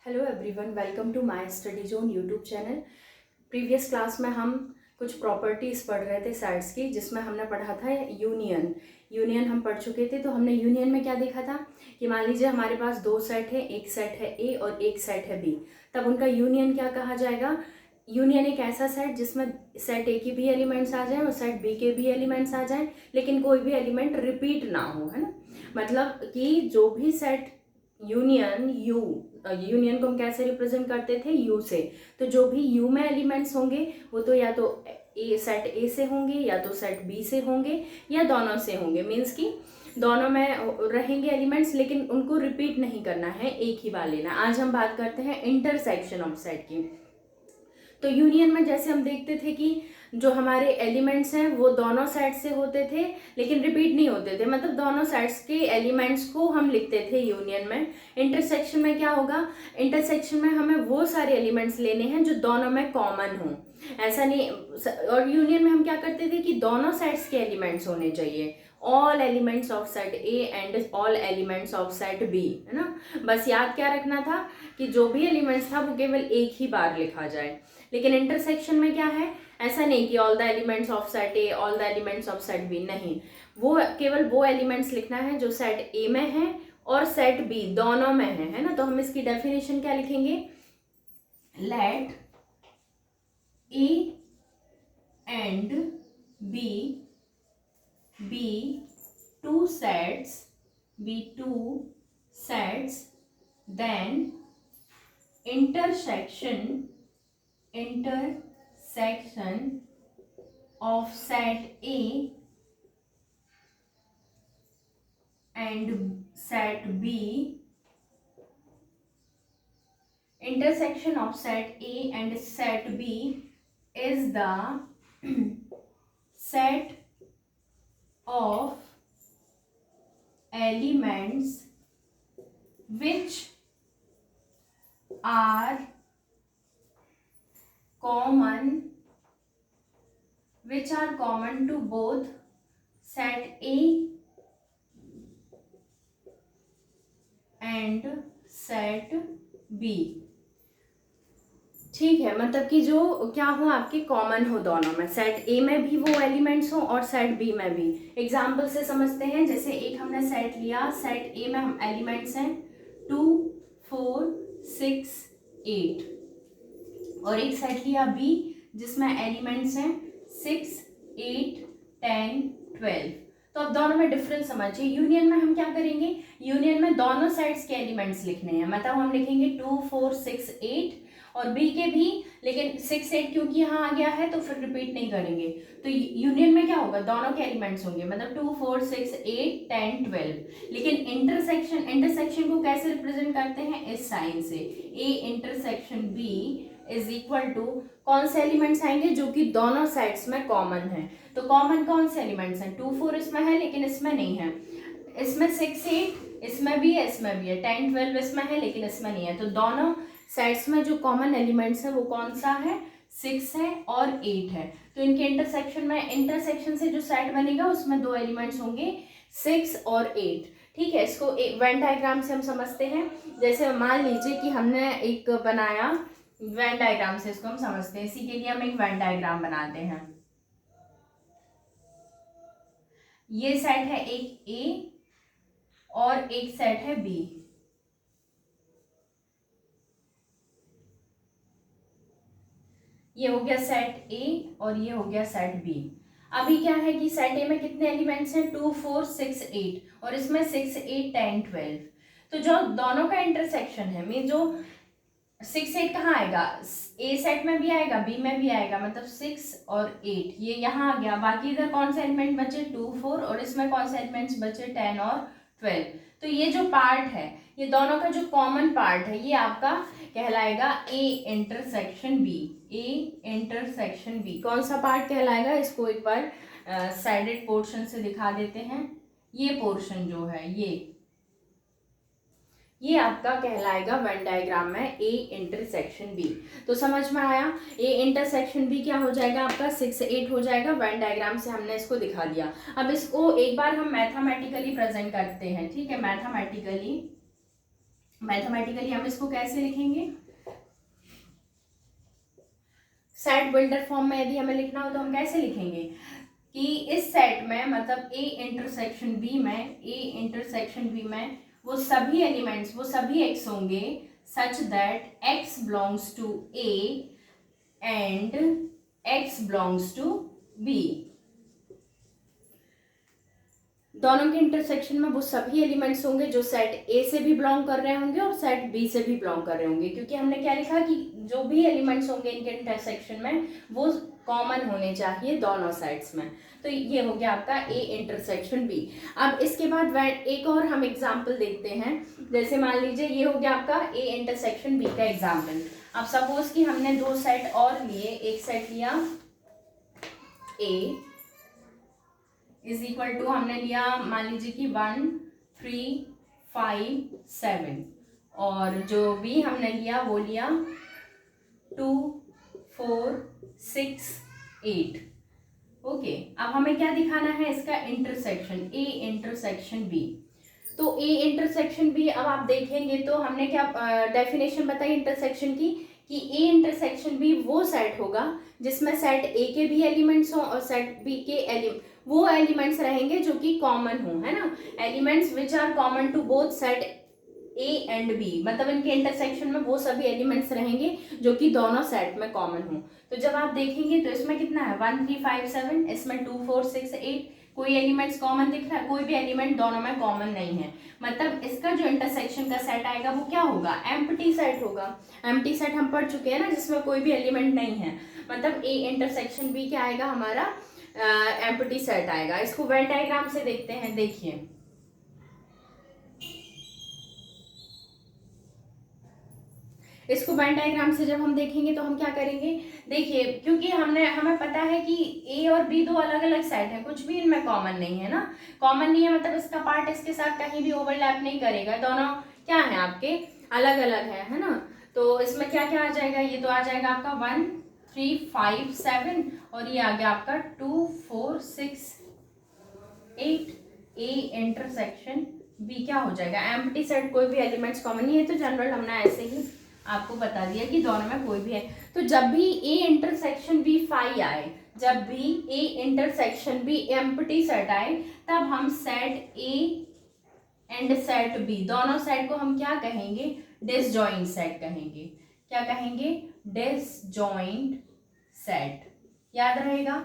Hello everyone, welcome to my study zone YouTube channel. Previous class में हम कुछ properties पढ़ रहे थे सेट्स की, जिसमें हमने पढ़ा था यूनियन हम पढ़ चुके थे। तो हमने यूनियन में क्या देखा था कि मान लीजिए हमारे पास दो सेट है, एक सेट है ए और एक सेट है बी, तब उनका यूनियन क्या कहा जाएगा। यूनियन एक ऐसा सेट जिसमें सेट ए की भी एलिमेंट्स आ जाएं और सेट बी के भी एलिमेंट्स आ जाएं, लेकिन कोई भी एलिमेंट रिपीट ना हो, है ना। मतलब कि जो भी सेट यूनियन को हम कैसे रिप्रेजेंट करते थे, यू से। तो जो भी यू में एलिमेंट्स होंगे वो तो या तो सेट ए से होंगे, या तो सेट बी से होंगे, या दोनों से होंगे। मीन्स कि दोनों में रहेंगे एलिमेंट्स, लेकिन उनको रिपीट नहीं करना है, एक ही बार लेना। आज हम बात करते हैं इंटरसेक्शन ऑफ सेट की। तो यूनियन में जैसे हम देखते थे कि जो हमारे एलिमेंट्स हैं वो दोनों साइड से होते थे, लेकिन रिपीट नहीं होते थे। मतलब दोनों साइड्स के एलिमेंट्स को हम लिखते थे यूनियन में। इंटरसेक्शन में क्या होगा, इंटरसेक्शन में हमें वो सारे एलिमेंट्स लेने हैं जो दोनों में कॉमन हों, ऐसा नहीं। और यूनियन में हम क्या करते थे कि दोनों साइड्स के एलिमेंट्स होने चाहिए, all elements of set A and all elements of set B, है ना। बस याद क्या रखना था कि जो भी एलिमेंट्स था वो केवल एक ही बार लिखा जाए। लेकिन इंटरसेक्शन में क्या है, ऐसा नहीं कि all the elements of set A all the elements of set B, नहीं। वो केवल वो एलिमेंट्स लिखना है जो सेट ए में है और सेट बी दोनों में है ना। तो हम इसकी डेफिनेशन क्या लिखेंगे, let A and B be two sets then intersection of set A and set B, intersection of set A and set B is the set of elements which are common to both set A and set B। ठीक है, मतलब कि जो क्या हो, आपके common हो दोनों में, सेट ए में भी वो एलिमेंट्स हो और सेट बी में भी। एग्जाम्पल से समझते हैं। जैसे एक हमने सेट लिया, सेट ए में हम एलिमेंट्स हैं 2 4 6 8, और एक सेट लिया बी जिसमें एलिमेंट्स हैं 6 8 10 12। तो अब दोनों में डिफरेंस समझिए। यूनियन में हम क्या करेंगे, यूनियन में दोनों साइड्स के एलिमेंट्स लिखने हैं। मतलब हम लिखेंगे 2 4 6 8 और बी के भी, लेकिन 6 8 क्योंकि यहाँ आ गया है तो फिर रिपीट नहीं करेंगे। तो यूनियन में क्या होगा, दोनों के एलिमेंट्स होंगे, मतलब 2 4 6 8 10 12। लेकिन इंटरसेक्शन को कैसे रिप्रेजेंट करते हैं, इस साइन से। A intersection B is equal to, कौन से एलिमेंट्स आएंगे जो कि दोनों साइड्स में कॉमन है। तो कॉमन कौन से एलिमेंट्स हैं, 2 4 इसमें है लेकिन इसमें नहीं है, इसमें 6 8 इसमें भी है, इसमें भी है, 10 12 इसमें है लेकिन इसमें नहीं है। तो दोनों साइड्स में जो कॉमन एलिमेंट्स है वो कौन सा है, 6 है और 8 है। तो इनके इंटरसेक्शन से जो सेट बनेगा उसमें दो एलिमेंट्स होंगे 6 और 8। ठीक है, इसको एक वेन डायग्राम से हम समझते हैं। जैसे मान लीजिए कि हमने एक बनाया वेन डायग्राम से, इसको हम समझते हैं। इसी के लिए हम एक वेन डायग्राम बनाते हैं। ये सेट है एक ए और एक सेट है बी। ये हो गया सेट ए और ये हो गया सेट बी। अभी क्या है कि सेट ए में कितने एलिमेंट्स हैं, 2 4 6 8, और इसमें 6 8 10 12। तो जो दोनों का इंटरसेक्शन है, मीन जो 6 8 कहाँ आएगा, ए सेट में भी आएगा बी में भी आएगा, मतलब 6 और 8 ये यहाँ आ गया। बाकी इधर कौन से एलिमेंट बचे, 2 4, और इसमें कौन से एलिमेंट्स बचे, 10 और 12। तो ये जो पार्ट है, ये दोनों का जो कॉमन पार्ट है, ये आपका कहलाएगा A intersection B. A intersection B कौन सा पार्ट कहलाएगा, इसको एक बार साइडेड पोर्शन से दिखा देते हैं। ये पोर्शन जो है ये आपका कहलाएगा वेन डायग्राम में ए इंटरसेक्शन बी। तो समझ में आया, ए इंटरसेक्शन बी क्या हो जाएगा आपका, 6 8 हो जाएगा। वेन डायग्राम से हमने इसको दिखा दिया। अब इसको एक बार हम मैथमेटिकली प्रेजेंट करते हैं। ठीक है, मैथमेटिकली मैथमेटिकली हम इसको कैसे लिखेंगे, सेट बिल्डर फॉर्म में यदि हमें लिखना हो तो हम कैसे लिखेंगे कि इस सेट में मतलब ए इंटरसेक्शन बी में वो सभी एलिमेंट्स, वो सभी एक्स होंगे such that x belongs to A and x belongs to B. दोनों के इंटरसेक्शन में वो सभी एलिमेंट्स होंगे जो सेट ए से भी बिलोंग कर रहे होंगे और सेट बी से भी बिलोंग कर रहे होंगे, क्योंकि हमने क्या लिखा कि जो भी एलिमेंट्स होंगे इनके इंटरसेक्शन में वो कॉमन होने चाहिए दोनों साइड्स में। तो ये हो गया आपका ए इंटरसेक्शन बी। अब इसके बाद एक और हम एग्जाम्पल देखते हैं। जैसे मान लीजिए ये हो गया आपका ए इंटरसेक्शन बी का एग्जाम्पल। अब सपोज कि हमने दो सेट और लिए, एक सेट लिया ए इज इक्वल टू हमने लिया मान लीजिए कि 1 3 5 7 और जो बी हमने लिया वो लिया 2 4 6 8। ओके, अब हमें क्या दिखाना है, इसका इंटरसेक्शन ए इंटरसेक्शन बी। तो ए इंटरसेक्शन बी, अब आप देखेंगे तो हमने क्या डेफिनेशन बताई इंटरसेक्शन की कि ए इंटरसेक्शन बी वो सेट होगा जिसमें सेट ए के भी एलिमेंट्स हों और सेट बी के वो एलिमेंट्स रहेंगे जो कि कॉमन हो, है ना, elements which are common to both set A and B, मतलब इनके इंटरसेक्शन में वो सभी एलिमेंट्स रहेंगे जो कि दोनों सेट में कॉमन हो। तो जब आप देखेंगे तो इसमें कितना है 1 3 5 7, इसमें 2 4 6 8, कोई एलिमेंट्स कॉमन दिख रहा है, कोई भी एलिमेंट दोनों में कॉमन नहीं है, मतलब इसका जो इंटरसेक्शन का सेट आएगा वो क्या होगा, एम्प्टी सेट होगा। एम्प्टी सेट हम पढ़ चुके हैं ना, जिसमें कोई भी एलिमेंट नहीं है, मतलब ए इंटरसेक्शन बी क्या आएगा हमारा, एम्प्टी सेट आएगा। इसको वेन डायग्राम से देखते हैं। देखिए इसको वेन डायग्राम से जब हम देखेंगे तो हम क्या करेंगे, देखिए क्योंकि हमें पता है कि ए और बी दो अलग अलग सेट है, कुछ भी इनमें कॉमन नहीं है ना, कॉमन नहीं है मतलब इसका पार्ट इसके साथ कहीं भी ओवरलैप नहीं करेगा, दोनों क्या है आपके अलग अलग है ना। तो इसमें क्या क्या आ जाएगा, ये तो आ जाएगा आपका 1 3 5 7 और ये आ गया आपका 2 4 6 8। ए इंटरसेक्शन बी क्या हो जाएगा, एम्प्टी सेट, कोई भी एलिमेंट्स कॉमन नहीं है। तो जनरल हमने ऐसे ही आपको बता दिया कि दोनों में कोई भी है। तो जब भी ए इंटरसेक्शन बी फाई आए, जब भी A intersection B empty set आए, तब हम set A and set B दोनों सेट को हम क्या कहेंगे, डिसजॉइंट सेट कहेंगे। क्या कहेंगे, डिसजॉइंट सेट। याद रहेगा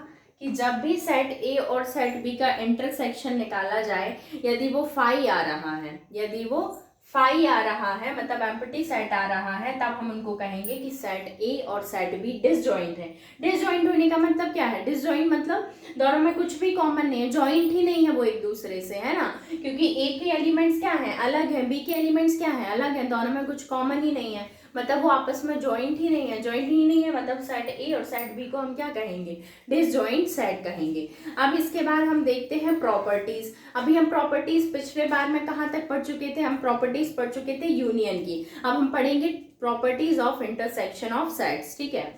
कि जब भी सेट ए और सेट बी का इंटरसेक्शन निकाला जाए, यदि वो फाई आ रहा है, यदि वो फाई आ रहा है मतलब एम्प्टी सेट आ रहा है, तब हम उनको कहेंगे कि सेट ए और सेट बी डिसजॉइंट है। डिसजॉइंट होने का मतलब क्या है, डिसजॉइंट मतलब दोनों में कुछ भी कॉमन नहीं है, जॉइंट ही नहीं है वो एक दूसरे से, है ना, क्योंकि ए के एलिमेंट्स क्या है अलग है, बी के एलिमेंट्स क्या है अलग है, दोनों में कुछ कॉमन ही नहीं है, मतलब वो आपस में जॉइंट ही नहीं है। जॉइंट ही नहीं है मतलब सेट ए और सेट बी को हम क्या कहेंगे, डिसजॉइंट सेट कहेंगे। अब इसके बाद हम देखते हैं प्रॉपर्टीज। अभी हम प्रॉपर्टीज पिछले बार में कहाँ तक पढ़ चुके थे, हम प्रॉपर्टीज पढ़ चुके थे यूनियन की। अब हम पढ़ेंगे properties of intersection of sets. ठीक है,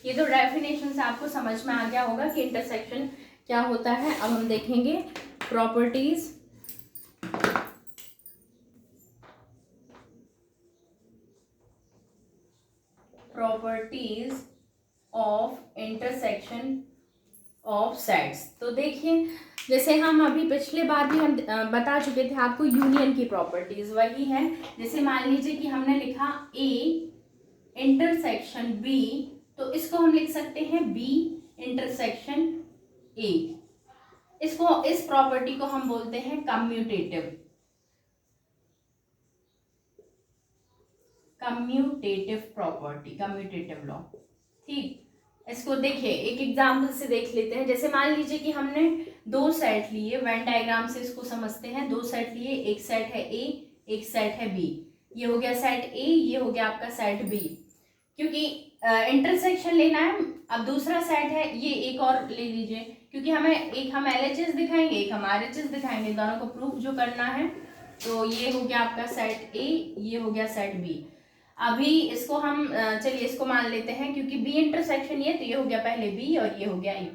ये तो डेफिनेशन से आपको समझ में आ गया होगा कि इंटरसेक्शन क्या होता है। अब हम देखेंगे properties of intersection of sets. तो देखिए जैसे हम अभी पिछले बार भी हम बता चुके थे आपको यूनियन की प्रॉपर्टीज, वही है। जैसे मान लीजिए कि हमने लिखा ए इंटरसेक्शन बी, तो इसको हम लिख सकते हैं बी इंटरसेक्शन ए। इसको, इस प्रॉपर्टी को हम बोलते हैं कम्यूटेटिव प्रॉपर्टी, कम्यूटेटिव लॉ। ठीक, इसको देखिए एक एग्जाम्पल से देख लेते हैं। जैसे मान लीजिए कि हमने दो सेट लिए, वेन डायग्राम से इसको समझते हैं। दो सेट लिए, एक सेट है ए, एक सेट है बी। ये हो गया सेट ए, ये हो गया आपका सेट बी। क्योंकि इंटरसेक्शन लेना है, अब दूसरा सेट है ये एक और ले लीजिए, क्योंकि हमें एक हम LHS दिखाएंगे, एक हम RHS दिखाएंगे, दोनों को प्रूफ जो करना है। तो ये हो गया आपका सेट ए, ये हो गया सेट बी। अभी इसको हम चलिए इसको मान लेते हैं, क्योंकि बी इंटरसेक्शन ये, तो ये हो गया पहले बी और ये हो गया ए।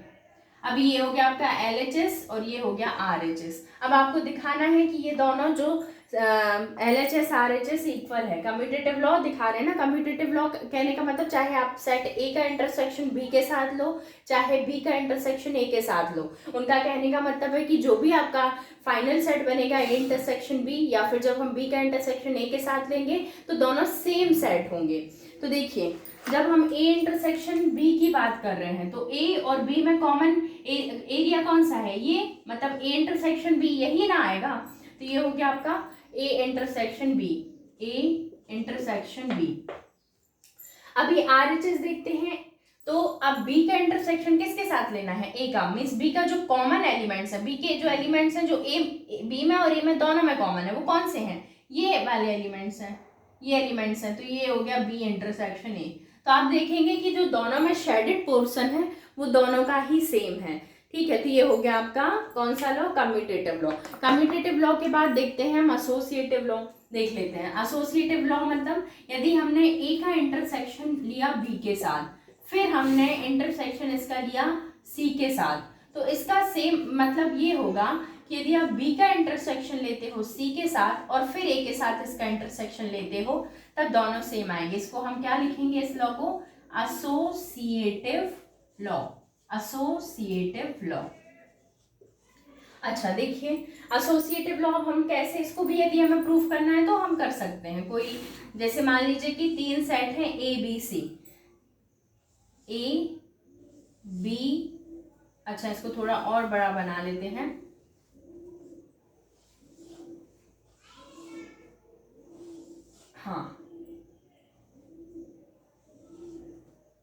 अभी ये हो गया आपका LHS और ये हो गया RHS। अब आपको दिखाना है कि ये दोनों जो LHS RHS इक्वल है। कम्यूटेटिव लॉ दिखा रहे हैं ना। कम्यूटेटिव लॉ कहने का मतलब चाहे आप सेट A का इंटरसेक्शन B के साथ लो, चाहे B का इंटरसेक्शन A के साथ लो, उनका कहने का मतलब है कि जो भी आपका फाइनल सेट बनेगा A इंटरसेक्शन B, या फिर जब हम B का इंटरसेक्शन A के साथ लेंगे तो दोनों सेम सेट होंगे। तो देखिए जब हम A इंटरसेक्शन B की बात कर रहे हैं तो A और B में कॉमन एरिया कौन सा है, ये मतलब A इंटरसेक्शन B यही ना आएगा। तो ये हो गया आपका A intersection B, A intersection B। अभी RHS देखते हैं। तो अब B का इंटरसेक्शन किसके साथ लेना है, A का, मीन्स B का जो कॉमन एलिमेंट्स है, B के जो एलिमेंट्स हैं जो B में और A में दोनों में कॉमन है, वो कौन से हैं, ये वाले एलिमेंट्स हैं, ये एलिमेंट्स हैं। तो ये हो गया B इंटरसेक्शन A। तो आप देखेंगे कि जो दोनों में शेडेड पोर्शन है वो दोनों का ही सेम है। ठीक है, तो ये हो गया आपका कौन सा law, commutative law. Commutative law के बाद देखते हैं हम एसोसिएटिव लॉ, देख लेते हैं। एसोसिएटिव लॉ मतलब यदि हमने A का इंटरसेक्शन लिया B के साथ, फिर हमने इंटरसेक्शन इसका लिया C के साथ, तो इसका सेम मतलब ये होगा कि यदि आप B का इंटरसेक्शन लेते हो C के साथ और फिर A के साथ इसका इंटरसेक्शन लेते हो, तब दोनों सेम आएंगे। इसको हम क्या लिखेंगे, इस लॉ को एसोसिएटिव लॉ, एसोसिएटिव लॉ। अच्छा देखिए एसोसिएटिव लॉ हम कैसे, इसको भी यदि हमें प्रूफ करना है तो हम कर सकते हैं। कोई जैसे मान लीजिए कि 3 सेट हैं ABC, A B, अच्छा इसको थोड़ा और बड़ा बना लेते हैं, हाँ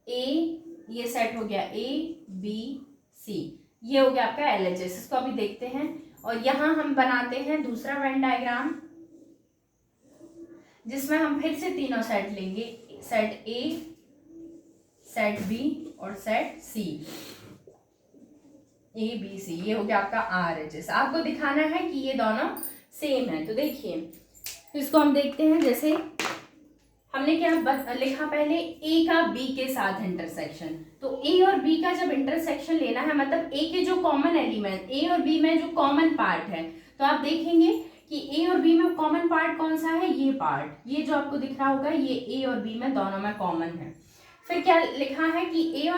A, ये सेट हो गया A B C, ये हो गया आपका LHS। इसको अभी देखते हैं और यहाँ हम बनाते हैं दूसरा वेन डायग्राम जिसमें हम फिर से तीनों सेट लेंगे, सेट A, सेट B और set C, A B C। ये हो गया आपका RHS। आपको दिखाना है कि ये दोनों सेम है। तो देखिए इसको हम देखते हैं। जैसे हमने क्या लिखा पहले, A का B के साथ इंटरसेक्शन, तो A और B का जब इंटरसेक्शन लेना है मतलब A के जो कॉमन एलिमेंट, A और B में जो कॉमन पार्ट है, तो आप देखेंगे कि A और B में कॉमन पार्ट कौन सा है, ये पार्ट, ये जो आपको दिख रहा होगा ये A और B में दोनों में कॉमन है। फिर क्या लिखा है कि A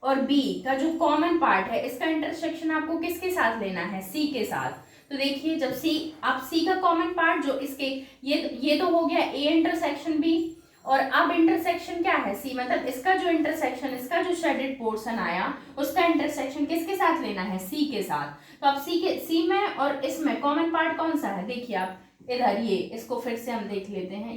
और B का जो कॉमन पार्ट है इसका इंटरसेक्शन आपको किसके साथ लेना है, C के साथ। तो देखिए जब C का कॉमन पार्ट जो इसके ये तो हो गया A इंटरसेक्शन B, और अब इंटरसेक्शन क्या है C, मतलब इसका जो इंटरसेक्शन, इसका जो शेडेड पोर्शन आया उसका इंटरसेक्शन किसके साथ लेना है, C के साथ। तो अब C में और इसमें कॉमन पार्ट कौन सा है, देखिए आप इधर, ये इसको फिर से हम देख लेते हैं,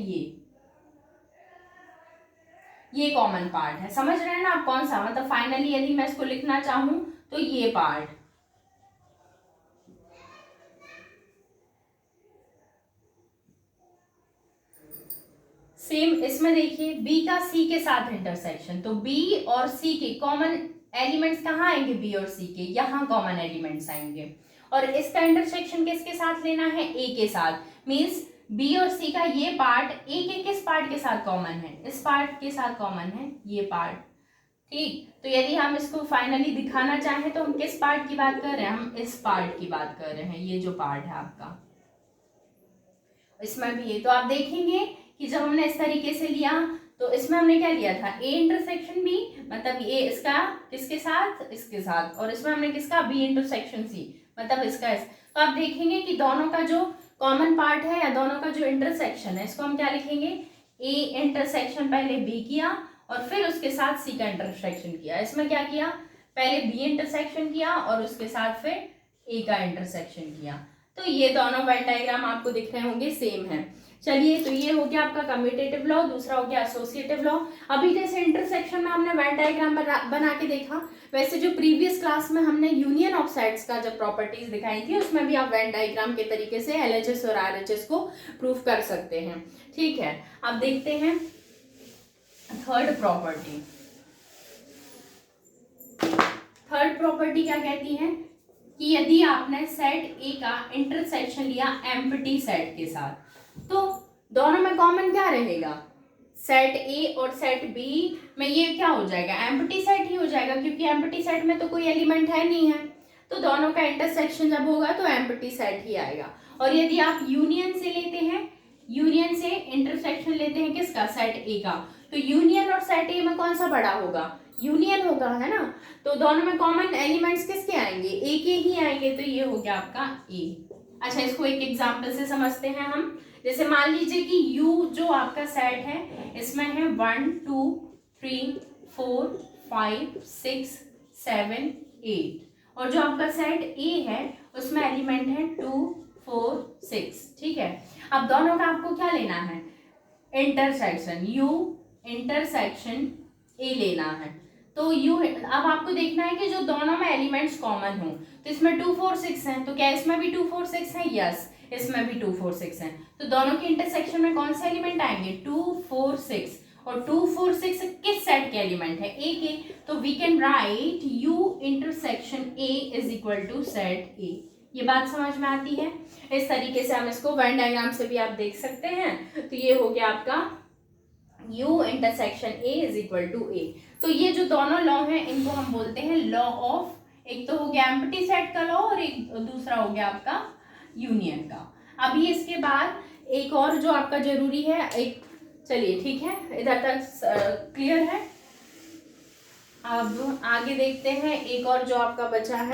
ये कॉमन पार्ट है। समझ रहे हैं ना आप कौन सा, मतलब फाइनली यदि मैं इसको लिखना चाहूं तो ये पार्ट, सेम इसमें देखिए B का C के साथ इंटरसेक्शन, तो B और C के कॉमन एलिमेंट्स कहाँ आएंगे, B और C के यहाँ कॉमन एलिमेंट्स आएंगे, और इसका इंटरसेक्शन किसके साथ लेना है, A के साथ। मींस B और C का ये पार्ट A के किस पार्ट के साथ कॉमन है, इस पार्ट के साथ कॉमन है, ये पार्ट। ठीक, तो यदि हम इसको फाइनली दिखाना चाहें तो हम किस पार्ट की बात कर रहे हैं, हम इस पार्ट की बात कर रहे हैं, ये जो पार्ट है आपका, इसमें भी ये। तो आप देखेंगे कि जब हमने इस तरीके से लिया तो इसमें हमने क्या लिया था, A इंटरसेक्शन B, मतलब ये इसका किसके साथ, इसके साथ, और इसमें हमने किसका, B इंटरसेक्शन C, मतलब इसका तो आप देखेंगे कि दोनों का जो कॉमन पार्ट है या दोनों का जो इंटरसेक्शन है, इसको हम क्या लिखेंगे, A इंटरसेक्शन पहले B किया और फिर उसके साथ C का इंटरसेक्शन किया। इसमें क्या किया, पहले B इंटरसेक्शन किया और उसके साथ फिर A का इंटरसेक्शन किया। तो ये दोनों वेन डायग्राम आपको दिख रहे होंगे सेम है। चलिए, तो ये हो गया आपका कम्यूटेटिव लॉ, दूसरा हो गया एसोसिएटिव लॉ। अभी जैसे इंटरसेक्शन में हमने वेन डायग्राम बना के देखा, वैसे जो प्रीवियस क्लास में हमने यूनियन ऑफ सेट्स का जब प्रॉपर्टीज दिखाई थी उसमें भी आप वेन डायग्राम के तरीके से LHS और RHS को प्रूफ कर सकते हैं। ठीक है, अब देखते हैं थर्ड प्रॉपर्टी। थर्ड प्रॉपर्टी क्या कहती है कि यदि आपने सेट A का इंटरसेक्शन लिया एम्प्टी सेट के साथ, तो दोनों में कॉमन क्या रहेगा, सेट ए और सेट बी में ये क्या हो जाएगा, एम्प्टी सेट ही हो जाएगा, क्योंकि एम्प्टी सेट में तो कोई एलिमेंट है नहीं है, तो दोनों का इंटरसेक्शन जब होगा तो एम्प्टी सेट ही आएगा। और यदि आप यूनियन से लेते हैं, यूनियन से इंटरसेक्शन लेते हैं किसका, सेट ए का, तो यूनियन और सेट ए में कौन सा बड़ा होगा, यूनियन होगा, है ना। तो दोनों में कॉमन एलिमेंट्स किसके आएंगे, ए के ही आएंगे, तो ये हो गया आपका ए। अच्छा, इसको एक एग्जांपल से समझते हैं हम। जैसे मान लीजिए कि U जो आपका सेट है इसमें है 1 2 3 4 5 6 7 8 और जो आपका सेट A है उसमें एलिमेंट है 2 4 6, ठीक है। अब दोनों का आपको क्या लेना है, इंटरसेक्शन, U इंटरसेक्शन A लेना है। तो U अब आपको देखना है कि जो दोनों में एलिमेंट्स कॉमन हो, तो इसमें 2 4 6 हैं, तो क्या इसमें भी 2 4 6 है, यस इसमें भी 2 4 6 हैं, तो दोनों के इंटरसेक्शन में कौन से एलिमेंट आएंगे, 2 4 6, और 2 4 6 किस सेट के एलिमेंट है, ए के, तो we can write U intersection A is equal to set A। ये बात समझ में आती है। इस तरीके से हम इसको वेन डायग्राम से भी आप देख सकते हैं। तो ये हो गया आपका U intersection A is equal to A। तो ये जो दोनों लॉ हैं इनको हम बोलते हैं लॉ ऑफ, एक तो हो गया एम्प्टी सेट का लॉ और एक दूसरा हो गया आपका यूनियन का। अभी इसके बाद एक और जो आपका जरूरी है, एक, चलिए ठीक है, इधर तक क्लियर है। अब आगे देखते हैं एक और जो आपका बचा है,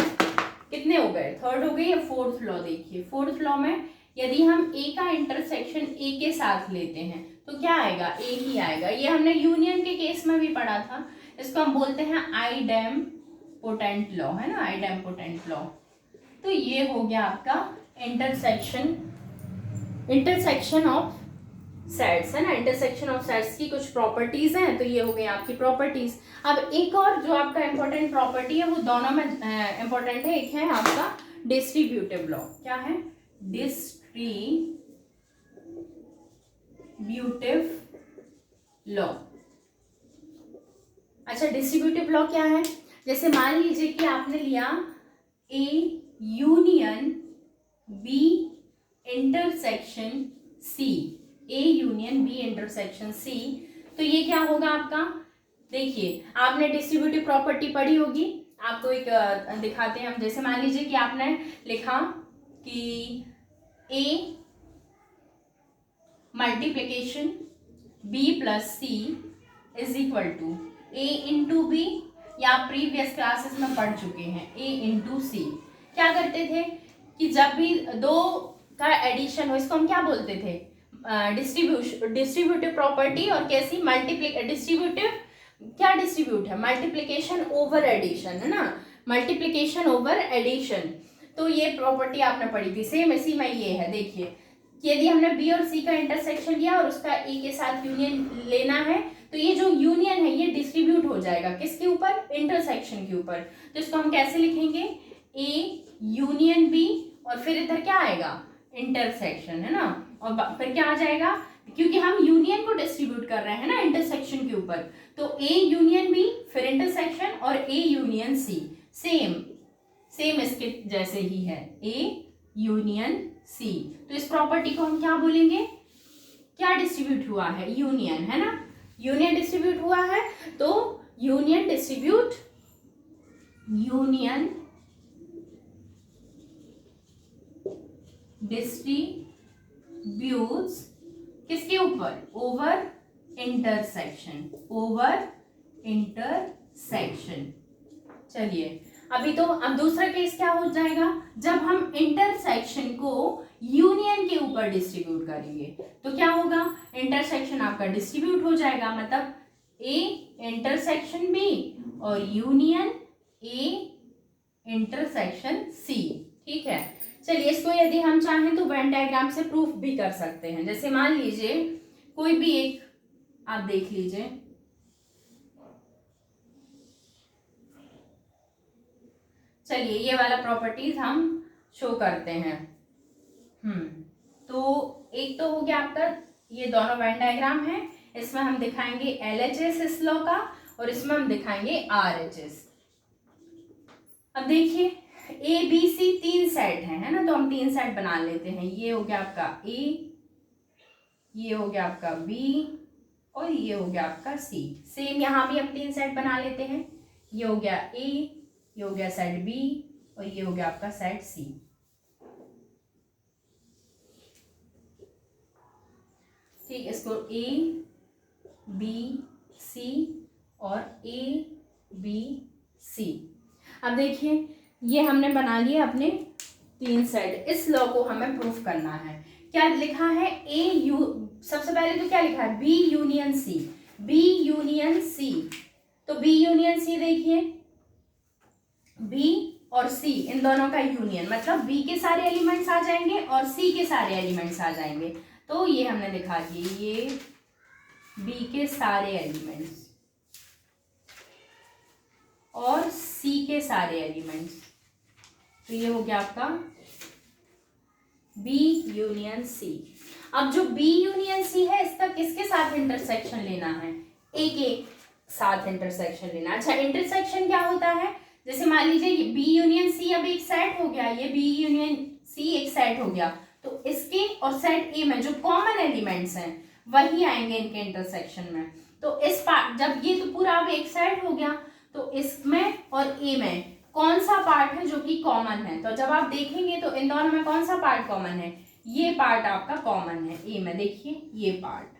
कितने हो गए, थर्ड हो गए या फोर्थ लॉ। देखिए फोर्थ लॉ में यदि हम ए का इंटरसेक्शन ए के साथ लेते हैं तो क्या आएगा, ए ही आएगा। ये हमने यूनियन के केस में भी पढ़ा था, इसको हम बोलते हैं आइडेम्पोटेंट लॉ, है ना, आइडेम्पोटेंट लॉ। तो ये हो गया आपका इंटरसेक्शन ऑफ सेट्स, है ना, इंटरसेक्शन ऑफ सेट्स की कुछ प्रॉपर्टीज हैं, तो ये हो गई आपकी प्रॉपर्टीज। अब एक और जो आपका इंपॉर्टेंट प्रॉपर्टी है वो दोनों में इंपॉर्टेंट है, एक है आपका डिस्ट्रीब्यूटिव लॉ। क्या है, डिस्ट्रीब्यूटिव लॉ। अच्छा, डिस्ट्रीब्यूटिव लॉ क्या है, जैसे मान लीजिए कि आपने लिया A union B intersection C, A union B intersection C, तो ये क्या होगा आपका, देखिए आपने डिस्ट्रीब्यूटिव प्रॉपर्टी पढ़ी होगी, आपको एक दिखाते हैं हम। जैसे मान लीजिए कि आपने लिखा कि A multiplication B plus C is equal to A into B, या आप प्रीवियस क्लासेस में पढ़ चुके हैं, ए इंटू सी। क्या करते थे कि जब भी दो का एडिशन हो, इसको हम क्या बोलते थे, डिस्ट्रीब्यूटिव प्रॉपर्टी, और कैसी डिस्ट्रीब्यूटिव, क्या डिस्ट्रीब्यूट है, मल्टीप्लिकेशन ओवर एडिशन, है ना, मल्टीप्लिकेशन ओवर एडिशन। तो ये प्रॉपर्टी आपने पढ़ी थी, सेम इसी में ये है। देखिए यदि हमने बी और सी का इंटरसेक्शन लिया और उसका ए के साथ यूनियन लेना है, तो ये जो यूनियन है ये डिस्ट्रीब्यूट हो जाएगा किसके ऊपर, इंटरसेक्शन के ऊपर। तो इसको हम कैसे लिखेंगे, ए यूनियन बी, और फिर इधर क्या आएगा, इंटरसेक्शन, है ना, और फिर क्या आ जाएगा, क्योंकि हम यूनियन को डिस्ट्रीब्यूट कर रहे हैं ना इंटरसेक्शन के ऊपर, तो ए यूनियन बी फिर इंटरसेक्शन और ए यूनियन सी, सेम इसके जैसे ही है, ए यूनियन सी। तो इस प्रॉपर्टी को हम क्या बोलेंगे, क्या डिस्ट्रीब्यूट हुआ है, यूनियन, है ना, यूनियन डिस्ट्रीब्यूट हुआ है, तो यूनियन डिस्ट्रीब्यूट्स किसके ऊपर, ओवर इंटरसेक्शन। चलिए अभी तो, अब दूसरा केस क्या हो जाएगा, जब हम इंटरसेक्शन को यूनियन के ऊपर डिस्ट्रीब्यूट करेंगे तो क्या होगा, इंटरसेक्शन आपका डिस्ट्रीब्यूट हो जाएगा, मतलब ए इंटरसेक्शन बी और यूनियन ए इंटरसेक्शन सी, ठीक है। चलिए इसको यदि हम चाहें तो वेन डायग्राम से प्रूफ भी कर सकते हैं। जैसे मान लीजिए कोई भी एक, आप देख लीजिए, चलिए ये वाला प्रॉपर्टीज हम शो करते हैं। तो एक तो हो गया आपका, ये दोनों वेन डायग्राम है, इसमें हम दिखाएंगे LHS इस लॉ का, और इसमें हम दिखाएंगे RHS। अब देखिए A B C 3 सेट है ना, तो हम 3 सेट बना लेते हैं। ये हो गया आपका A, ये हो गया आपका B, और ये हो गया आपका सी। सेम यहाँ भी हम 3 सेट बना लेते हैं। ये हो गया ए, ये हो गया सेट बी और ये हो गया आपका सेट सी। ठीक, इसको ए बी सी और ए बी सी। अब देखिए ये हमने बना लिया अपने 3 सेट। इस लॉ को हमें प्रूफ करना है। क्या लिखा है? ए यू, सबसे पहले तो क्या लिखा है? B union C, B union C. तो बी यूनियन सी देखिए, बी और सी इन दोनों का यूनियन, मतलब बी के सारे एलिमेंट्स आ जाएंगे और सी के सारे एलिमेंट्स आ जाएंगे। तो ये हमने दिखा दिए, ये बी के सारे एलिमेंट्स और सी के सारे एलिमेंट्स। तो ये हो गया आपका बी यूनियन सी। अब जो बी यूनियन सी है इसका किसके साथ इंटरसेक्शन लेना है? ए के साथ इंटरसेक्शन लेना। अच्छा, इंटरसेक्शन क्या होता है? जैसे मान लीजिए बी यूनियन सी अब एक सेट हो गया, ये बी यूनियन सी एक सेट हो गया, तो इसके और सेट ए में जो कॉमन एलिमेंट्स हैं वही आएंगे इनके इंटरसेक्शन में। तो इस पार्ट, जब ये तो पूरा अब एक सेट हो गया, तो इसमें और ए में कौन सा पार्ट है जो कि कॉमन है? तो जब आप देखेंगे तो इन दोनों में कौन सा पार्ट कॉमन है? ये पार्ट आपका कॉमन है ए में। देखिए ये पार्ट,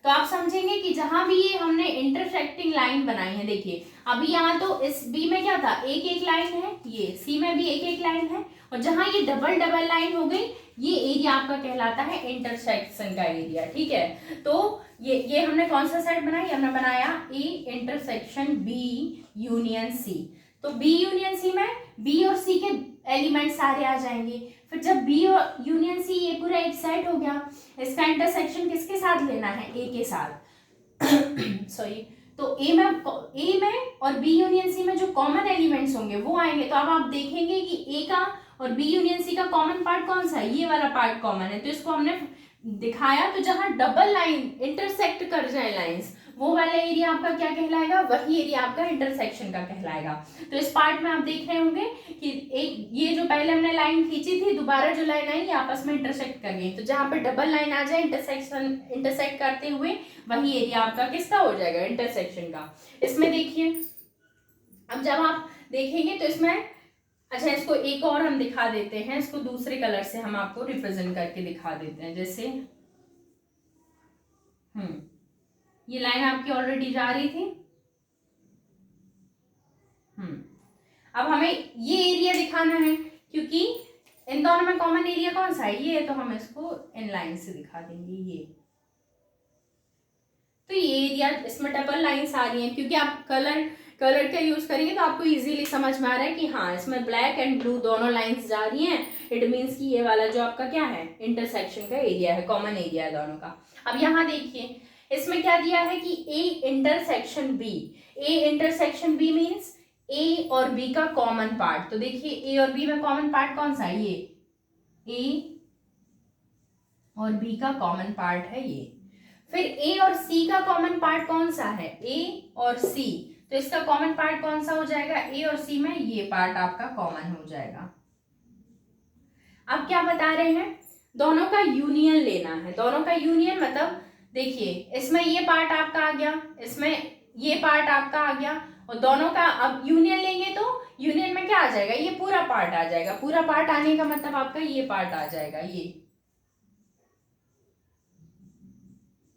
तो आप समझेंगे कि जहां भी ये हमने इंटरसेक्टिंग लाइन बनाई है, देखिए अभी यहाँ तो इस बी में क्या था? एक एक लाइन है, ये सी में भी एक एक लाइन है, और जहां ये डबल डबल लाइन हो गई, ये एरिया आपका कहलाता है इंटरसेक्शन का एरिया। ठीक है, तो ये हमने कौन सा सेट बनाया? हमने बनाया A intersection B union C. तो बी यूनियन सी में बी और सी के एलिमेंट सारे आ जाएंगे। फिर जब बी और यूनियन सी ये पूरा एक सेट हो गया, इसका इंटरसेक्शन किसके साथ लेना है? ए के साथ। सॉरी, तो ए में और बी यूनियन सी में जो कॉमन एलिमेंट्स होंगे वो आएंगे। तो अब आप देखेंगे कि ए का और बी यूनियन सी का कॉमन पार्ट कौन सा है? ये वाला पार्ट कॉमन है, तो इसको हमने दिखाया। तो जहां डबल लाइन इंटरसेक्ट कर जाए लाइंस, वो वाला एरिया आपका क्या कहलाएगा? वही एरिया आपका इंटरसेक्शन का कहलाएगा। तो इस पार्ट में आप देख रहे होंगे कि एक ये जो पहले हमने लाइन खींची थी, दोबारा जो लाइन आई आपस में इंटरसेक्ट कर गई। तो जहां पे डबल लाइन आ जाए इंटरसेक्ट करते हुए, वही एरिया आपका किसका हो जाएगा? इंटरसेक्शन का। इसमें देखिए, अब जब आप देखेंगे तो इसमें, अच्छा इसको एक और हम दिखा देते हैं, इसको दूसरे कलर से हम आपको रिप्रेजेंट करके दिखा देते हैं। जैसे ये लाइन आपकी ऑलरेडी जा रही थी। अब हमें ये एरिया दिखाना है, क्योंकि इन दोनों में कॉमन एरिया कौन सा है? ये है, तो हम इसको इन लाइन से दिखा देंगे। ये तो ये एरिया, इसमें डबल लाइंस आ रही हैं, क्योंकि आप कलर का यूज करेंगे तो आपको इजीली समझ में आ रहा है कि हाँ इसमें ब्लैक एंड ब्लू दोनों लाइंस जा रही हैं। इट मीन्स कि ये वाला जो आपका क्या है? इंटरसेक्शन का एरिया है, कॉमन एरिया है दोनों का। अब यहाँ देखिए इसमें क्या दिया है कि A intersection B. A intersection B means A और बी का कॉमन पार्ट। तो देखिए ए और बी में कॉमन पार्ट कौन सा है? ये ए और बी का कॉमन पार्ट है ये। फिर ए और सी का कॉमन पार्ट कौन सा है? ए और सी, तो इसका कॉमन पार्ट कौन सा हो जाएगा? ए और सी में ये पार्ट आपका कॉमन हो जाएगा। अब क्या बता रहे हैं? दोनों का यूनियन लेना है। दोनों का यूनियन मतलब देखिए इसमें ये पार्ट आपका आ गया, इसमें ये पार्ट आपका आ गया, और दोनों का अब यूनियन लेंगे तो यूनियन में क्या आ जाएगा? ये पूरा पार्ट आ जाएगा। पूरा पार्ट आने का मतलब आपका ये पार्ट आ जाएगा,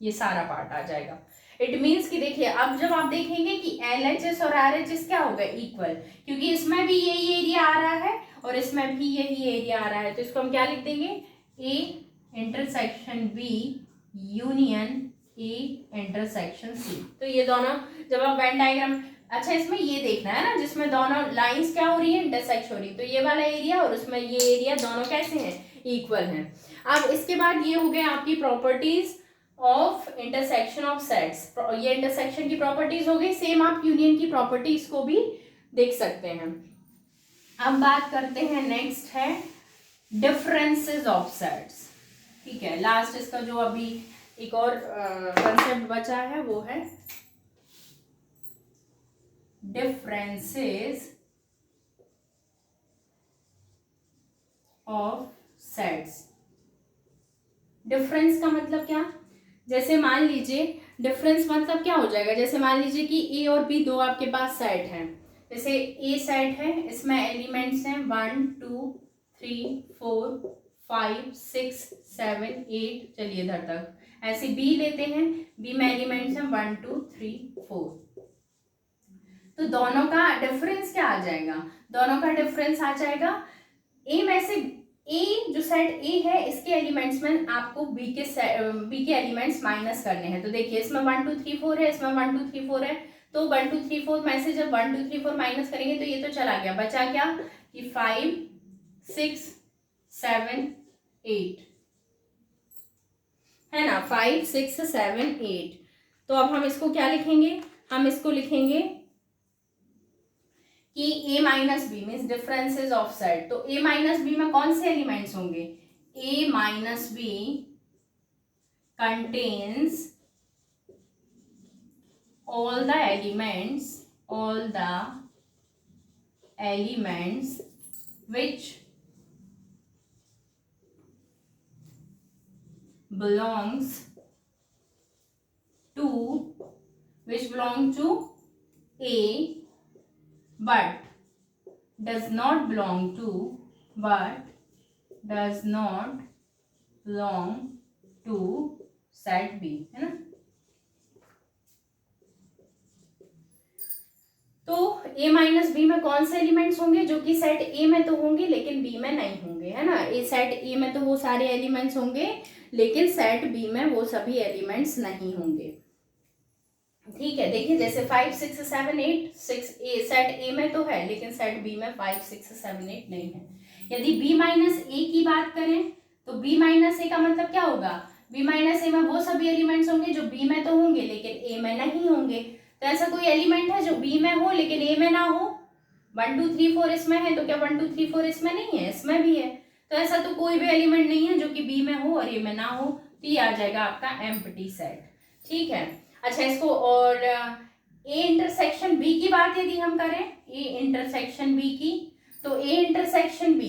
ये सारा पार्ट आ जाएगा। इट मीन्स कि देखिए अब जब आप देखेंगे कि LHS और RHS क्या हो गए? इक्वल, क्योंकि इसमें भी यही एरिया आ रहा है और इसमें भी यही एरिया आ रहा है। तो इसको हम क्या लिख देंगे? A intersection B union A intersection C. तो ये दोनों जब आप वेन डायग्राम, अच्छा इसमें ये देखना है ना जिसमें दोनों लाइंस क्या हो रही है? इंटरसेक्ट हो रही है। तो ये वाला एरिया और उसमें ये एरिया दोनों कैसे हैं? इक्वल हैं। अब इसके बाद ये हो गए आपकी properties of intersection of sets. ये इंटरसेक्शन की प्रॉपर्टीज हो गई। सेम आप यूनियन की प्रॉपर्टीज को भी देख सकते हैं। अब बात करते हैं, नेक्स्ट है डिफरेंसेस ऑफ सेट्स। ठीक है, लास्ट इसका जो अभी एक और कंसेप्ट बचा है वो है डिफरेंसेस ऑफ सेट्स। डिफरेंस का मतलब क्या, जैसे मान लीजिए डिफरेंस मतलब क्या हो जाएगा, जैसे मान लीजिए कि ए और बी दो आपके पास सेट हैं, जैसे ए सेट है, इसमें एलिमेंट्स हैं 1 2 3 4 5 6 7 8, चलिए इधर तक। ऐसे बी लेते हैं, बी में एलिमेंट्स हैं 1 2 3 4। तो दोनों का डिफरेंस क्या आ जाएगा, दोनों का डिफरेंस आ जाएगा ए में से ए जो सेट ए है इसके एलिमेंट्स में आपको बी के एलिमेंट्स माइनस करने हैं। तो देखिए इसमें 1 2 3 4 है, इसमें 1 2 3 4 है, तो 1 2 3 4 में से जब 1 2 3 4 माइनस करेंगे तो ये तो चला गया, बचा क्या कि 5 6 7 8 है ना, 5 6 7 8। तो अब हम इसको क्या लिखेंगे, हम इसको लिखेंगे कि a minus B means differences of set. तो a माइनस बी में कौन से एलिमेंट्स होंगे, a minus B contains all the elements which belong to A but does not belong to set B, है ना। तो a माइनस बी में कौन से एलिमेंट्स होंगे जो कि सेट a में तो होंगे लेकिन b में नहीं होंगे, है ना। ए सेट a में तो वो सारे एलिमेंट्स होंगे लेकिन सेट b में वो सभी एलिमेंट्स नहीं होंगे। ठीक है, देखिए जैसे 5 6 7 8 6 ए सेट a में तो है लेकिन सेट b में 5 6 7 8 नहीं है। यदि b माइनस a की बात करें तो b माइनस a का मतलब क्या होगा, b माइनस a में वो सभी एलिमेंट्स होंगे जो b में तो होंगे लेकिन a में नहीं होंगे। तो ऐसा कोई एलिमेंट है जो b में हो लेकिन a में ना हो, 1 2 3 4 इसमें है तो क्या 1 2 3 4 इसमें नहीं है, इसमें भी है। तो ऐसा तो कोई भी एलिमेंट नहीं है जो कि b में हो और a में ना हो, तो ये आ जाएगा आपका एम्प्टी सेट। ठीक है, अच्छा इसको और a इंटरसेक्शन b की बात यदि हम करें, a इंटरसेक्शन b की, तो a इंटरसेक्शन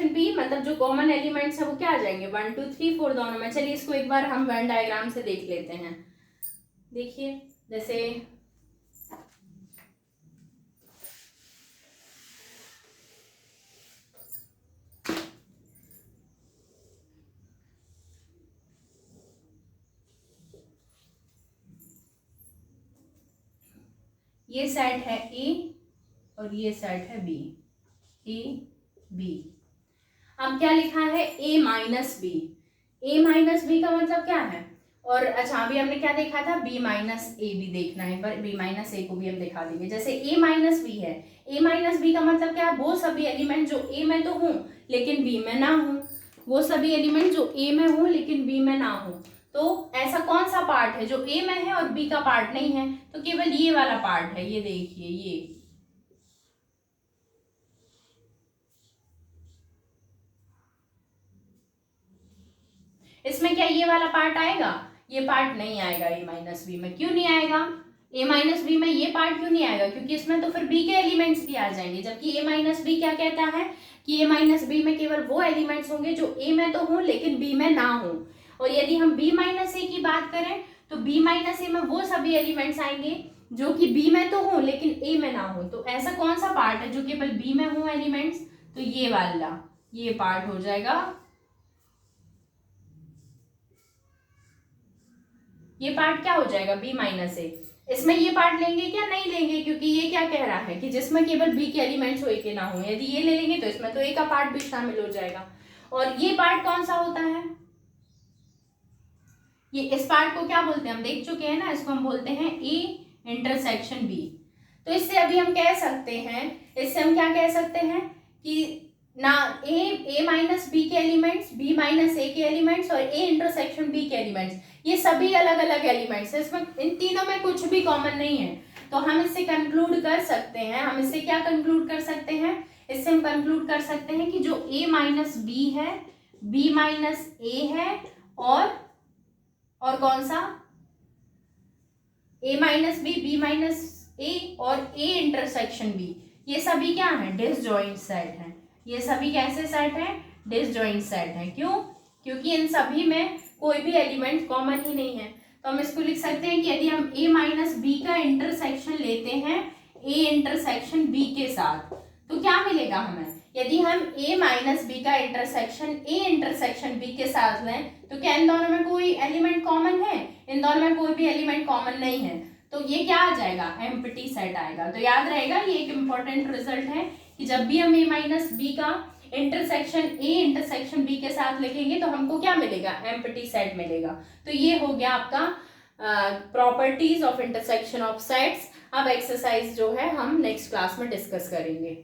b मतलब जो कॉमन एलिमेंट्स है वो क्या आ जाएंगे 1 2 3 4 दोनों में। चलिए इसको एक बार हम वेन डायग्राम से देख लेते हैं। देखिए जैसे ये सेट है A और ये सेट है B, A B। अब क्या लिखा है A minus B, A minus B का मतलब क्या है, और अच्छा अभी हमने क्या देखा था B माइनस ए भी देखना है, पर B माइनस ए को भी हम दिखा देंगे। जैसे A माइनस बी है, A माइनस बी का मतलब क्या है, वो सभी एलिमेंट जो A में तो हों लेकिन B में ना हो, वो सभी एलिमेंट जो A में हो लेकिन B में ना हो। तो ऐसा कौन सा पार्ट है जो A में है और B का पार्ट नहीं है, तो केवल ये वाला पार्ट है, ये देखिए ये इसमें क्या ये वाला पार्ट आएगा, ये पार्ट नहीं आएगा A माइनस बी में। क्यों नहीं आएगा, A माइनस बी में ये पार्ट क्यों नहीं आएगा, क्योंकि इसमें तो फिर B के एलिमेंट्स भी आ जाएंगे, जबकि A माइनस बी क्या कहता है कि A माइनस बी में केवल वो एलिमेंट्स होंगे जो A में तो हों लेकिन B में ना हो। और यदि हम B माइनस ए की बात करें तो B माइनस ए में वो सभी एलिमेंट्स आएंगे जो कि B में तो हो लेकिन A में ना हो। तो ऐसा कौन सा पार्ट है जो केवल B में हो एलिमेंट्स, तो ये वाला, ये पार्ट हो जाएगा, ये पार्ट क्या हो जाएगा B माइनस ए। इसमें ये पार्ट लेंगे क्या, नहीं लेंगे, क्योंकि ये क्या कह रहा है कि जिसमें केवल B के एलिमेंट्स हो, A के ना हो। यदि ये ले लेंगे तो इसमें तो A का पार्ट भी शामिल हो जाएगा। और ये पार्ट कौन सा होता है, ये इस पार्ट को क्या बोलते हैं, हम देख चुके हैं ना, इसको हम बोलते हैं A इंटरसेक्शन B। तो इससे अभी हम कह सकते हैं, इससे हम क्या कह सकते हैं कि ना A माइनस बी के एलिमेंट्स, B माइनस ए के एलिमेंट्स और A इंटरसेक्शन B के एलिमेंट्स, ये सभी अलग अलग एलिमेंट्स है, इसमें इन तीनों में कुछ भी कॉमन नहीं है। तो हम इससे कंक्लूड कर सकते हैं, हम इससे क्या कंक्लूड कर सकते हैं, इससे हम कंक्लूड कर सकते हैं कि जो A माइनस बी है, B माइनस ए है और कौन सा A minus B, B minus A और A इंटरसेक्शन B, ये सभी क्या है, डिसजॉइंट सेट है। ये सभी कैसे सेट है, डिसजॉइंट सेट है। क्यों, क्योंकि इन सभी में कोई भी एलिमेंट कॉमन ही नहीं है। तो हम इसको लिख सकते हैं कि यदि हम a माइनस बी का इंटरसेक्शन लेते हैं a इंटरसेक्शन b के साथ, तो क्या मिलेगा हमें, यदि हम a माइनस बी का इंटरसेक्शन a इंटरसेक्शन b के साथ लें, तो क्या इन दोनों में कोई एलिमेंट कॉमन है, इन दोनों में कोई भी एलिमेंट कॉमन नहीं है। तो ये क्या आ जाएगा, एम्प्टी सेट आएगा। तो याद रहेगा, ये एक इंपॉर्टेंट रिजल्ट है कि जब भी हम a माइनस बी का इंटरसेक्शन a इंटरसेक्शन b के साथ लिखेंगे तो हमको क्या मिलेगा, एम्प्टी सेट मिलेगा। तो ये हो गया आपका properties of intersection of sets. अब एक्सरसाइज जो है हम नेक्स्ट क्लास में डिस्कस करेंगे।